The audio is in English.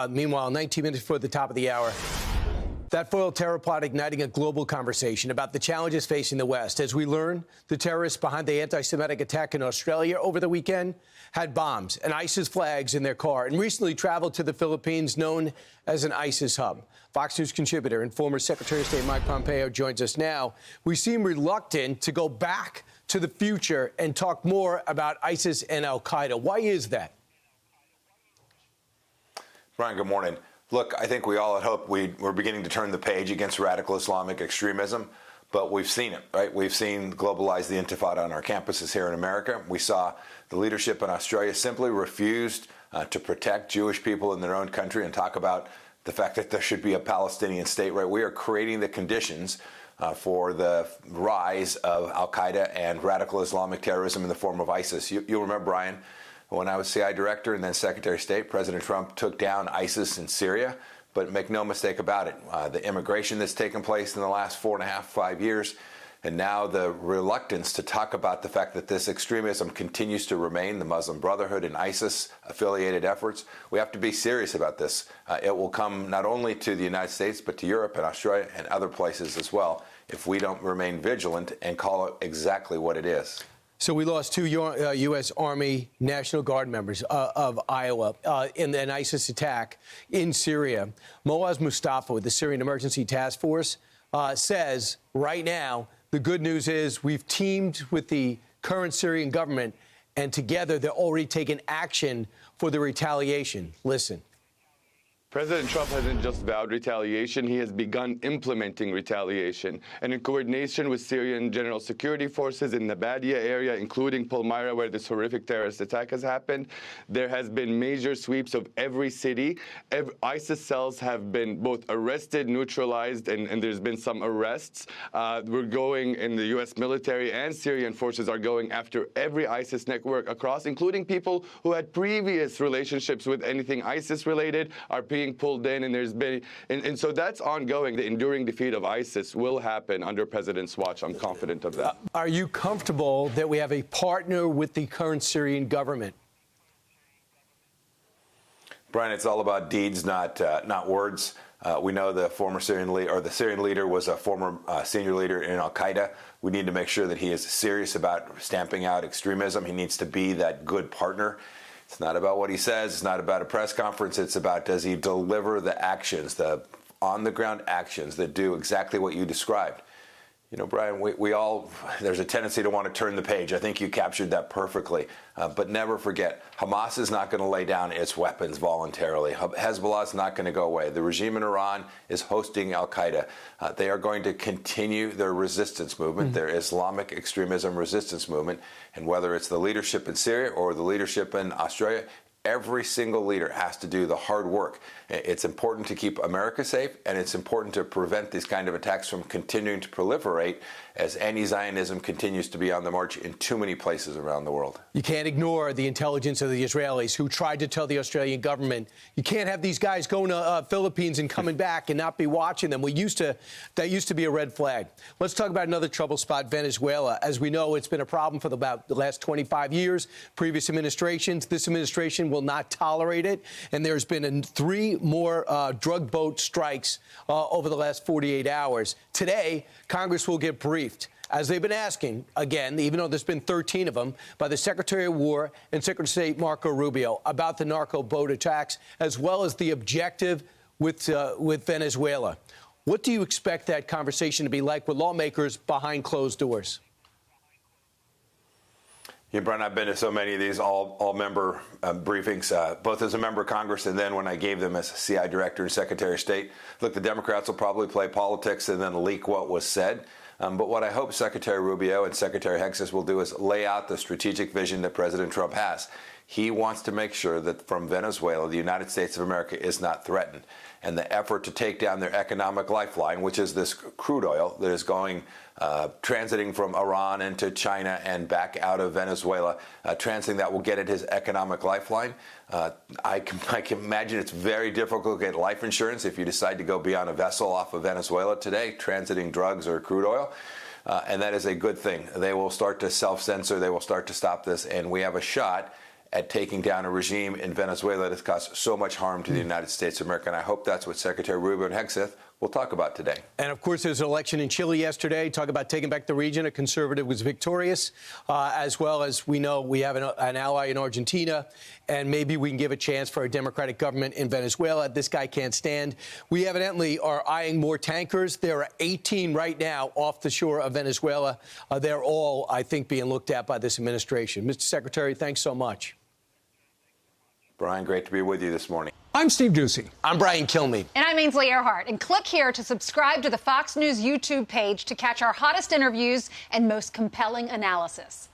Meanwhile, 19 minutes before the top of the hour, that foiled terror plot igniting a global conversation about the challenges facing the West. As we learn, the terrorists behind the anti-Semitic attack in Australia over the weekend had bombs and ISIS flags in their car and recently traveled to the Philippines, known as an ISIS hub. Fox News contributor and former Secretary of State Mike Pompeo joins us now. We seem reluctant to go back to the future and talk more about ISIS and al-Qaeda. Why is that? Brian, good morning. Look, I think we all had hoped we're beginning to turn the page against radical Islamic extremism, but we've seen it, right? We've seen globalize the intifada on our campuses here in America. We saw the leadership in Australia simply refused to protect Jewish people in their own country and talk about the fact that there should be a Palestinian state, right? We are creating the conditions for the rise of al-Qaeda and radical Islamic terrorism in the form of ISIS. You'll remember, Brian, when I was CIA director and then Secretary of State, President Trump took down ISIS in Syria. But make no mistake about it, the immigration that's taken place in the last 4.5, 5 years, and now the reluctance to talk about the fact that this extremism continues to remain, the Muslim Brotherhood and ISIS-affiliated efforts. We have to be serious about this. It will come not only to the United States, but to Europe and Australia and other places as well if we don't remain vigilant and call it exactly what it is. So we lost two U.S. Army National Guard members of Iowa in an ISIS attack in Syria. Moaz Mustafa with the Syrian Emergency Task Force says right now the good news is we've teamed with the current Syrian government, and together they're already taking action for the retaliation. Listen. President Trump hasn't just vowed retaliation, he has begun implementing retaliation. And in coordination with Syrian General Security Forces in the Badia area, including Palmyra, where this horrific terrorist attack has happened, there has been major sweeps of every city. ISIS cells have been both arrested, neutralized, and there's been some arrests. We're going, in the U.S. military and Syrian forces are going after every ISIS network across, including people who had previous relationships with anything ISIS-related, are being pulled in, and there's been, and so that's ongoing. The enduring defeat of ISIS will happen under President's watch. I'm confident of that. Are you comfortable that we have a partner with the current Syrian government? Brian, it's all about deeds, not words. We know the former Syrian leader, or the Syrian leader, was a former senior leader in al-Qaeda. We need to make sure that he is serious about stamping out extremism. He needs to be that good partner. It's not about what he says. It's not about a press conference. It's about, does he deliver the actions, the on-the-ground actions that do exactly what you described? You know, Brian, we all, there's a tendency to want to turn the page. I think you captured that perfectly. But never forget, Hamas is not going to lay down its weapons voluntarily. Hezbollah is not going to go away. The regime in Iran is hosting al-Qaeda. They are going to continue their resistance movement, their Islamic extremism resistance movement. And whether it's the leadership in Syria or the leadership in Australia, every single leader has to do the hard work. It's important to keep America safe, and it's important to prevent these kind of attacks from continuing to proliferate as anti-Zionism continues to be on the march in too many places around the world. You can't ignore the intelligence of the Israelis who tried to tell the Australian government, you can't have these guys going to Philippines and coming back and not be watching them. That used to be a red flag. Let's talk about another trouble spot, Venezuela. As we know, it's been a problem for about the last 25 years. Previous administrations, this administration will not tolerate it. And there's been 3 more drug boat strikes over the last 48 hours. Today, Congress will get briefed, as they've been asking, again, even though there's been 13 of them, by the Secretary of War and Secretary of State Marco Rubio about the narco boat attacks, as well as the objective with Venezuela. What do you expect that conversation to be like with lawmakers behind closed doors? Yeah, Brian, I've been to so many of these all-member briefings, both as a member of Congress and then when I gave them as CI Director and Secretary of State. Look, the Democrats will probably play politics and then leak what was said. But what I hope Secretary Rubio and Secretary Hexas will do is lay out the strategic vision that President Trump has. He wants to make sure that from Venezuela, the United States of America is not threatened. And the effort to take down their economic lifeline, which is this crude oil that is going, transiting from Iran into China and back out of Venezuela, transiting that will get at his economic lifeline. I can imagine it's very difficult to get life insurance if you decide to go be on a vessel off of Venezuela today, transiting drugs or crude oil. And that is a good thing. They will start to self-censor. They will start to stop this. And we have a shot at taking down a regime in Venezuela that has caused so much harm to the United States of America. And I hope that's what Secretary Rubio and Hegseth will talk about today. And of course, there's an election in Chile yesterday. Talk about taking back the region. A conservative was victorious, as well as we know we have an ally in Argentina, and maybe we can give a chance for a democratic government in Venezuela. This guy can't stand. We evidently are eyeing more tankers. There are 18 right now off the shore of Venezuela. They're all, I think, being looked at by this administration. Mr. Secretary, thanks so much. Brian, great to be with you this morning. I'm Steve Doocy. I'm Brian Kilmeade. And I'm Ainsley Earhart. And click here to subscribe to the Fox News YouTube page to catch our hottest interviews and most compelling analysis.